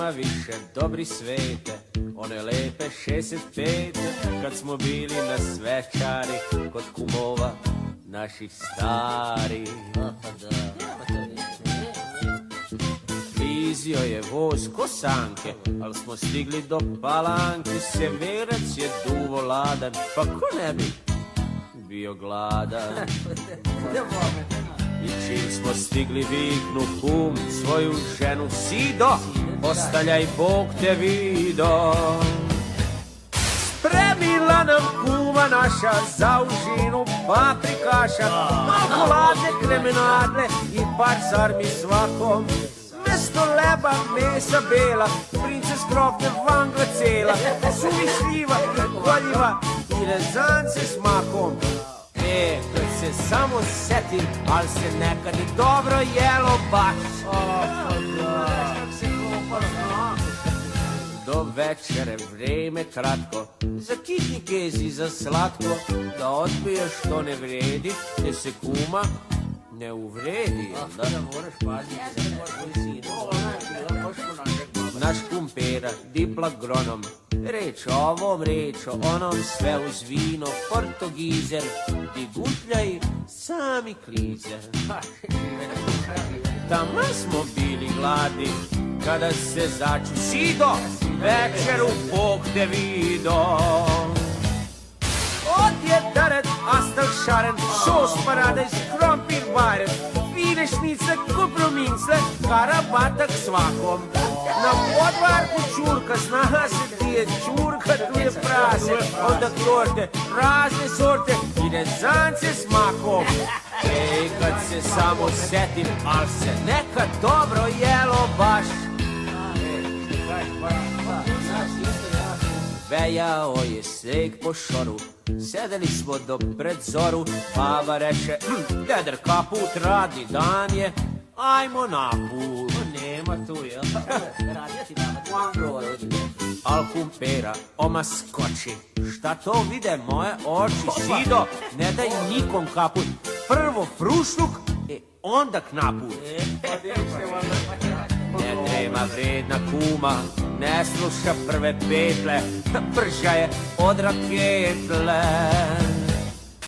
nema više dobri svete, one lepe 65. Kad smo bili na svečari kod kumova naših stari. Vizio je voz kosanke, al smo stigli do Palanke. Severac je duvo ladan, pa ko ne bi bio gladan. I čim smo stigli viknu kum svoju ženu: Sido, ostaljaj, Bog te vido. Spremila nam kuma naša za užinu paprikaša, malkoladne kremenadle i par sarmi svakom. Mesto leba, mesa bela, princes krofne vangla cela, suvišljiva, koljiva i rezance s makom. Kad se samo setim, al se nekad i dobro jelo baš. Do večere vreme kratko, za kitni kez i za slatko, da odbiješ što ne vredi, te se kuma ne uvredi. Naš kum Pera, dipl agronom, reč o ovom, reč o onom, sve uz vino, portogizer, di gutljaj, sami klizer. Tamo smo bili gladni, kada se začu: Sido, večeru Bog te vido. Odjetaret, astalšaren, sos paradajz, krompir bajren, fine šnicle, kupromincle, karabatak svakom. Na podvarku čurka, zna se ti je čurka, tu je prase, onda torte, razne sorte i rezance s makom. Ej, kad se samo setim, al se nekad dobro jelo baš. Vejao je sneg po šoru, sedeli smo do pred zoru. Baba reče: Deder kaput, radni dan je, ajmo na put. Nema tu, jel? Radio ti dama. Al kum Pera oma skoči: Šta to vide moje oči? Sido, ne daj nikom kaput, prvo frušluk, onda knaput. Ne nema vredna kuma, ne sluša prve petle, brža je od raketle.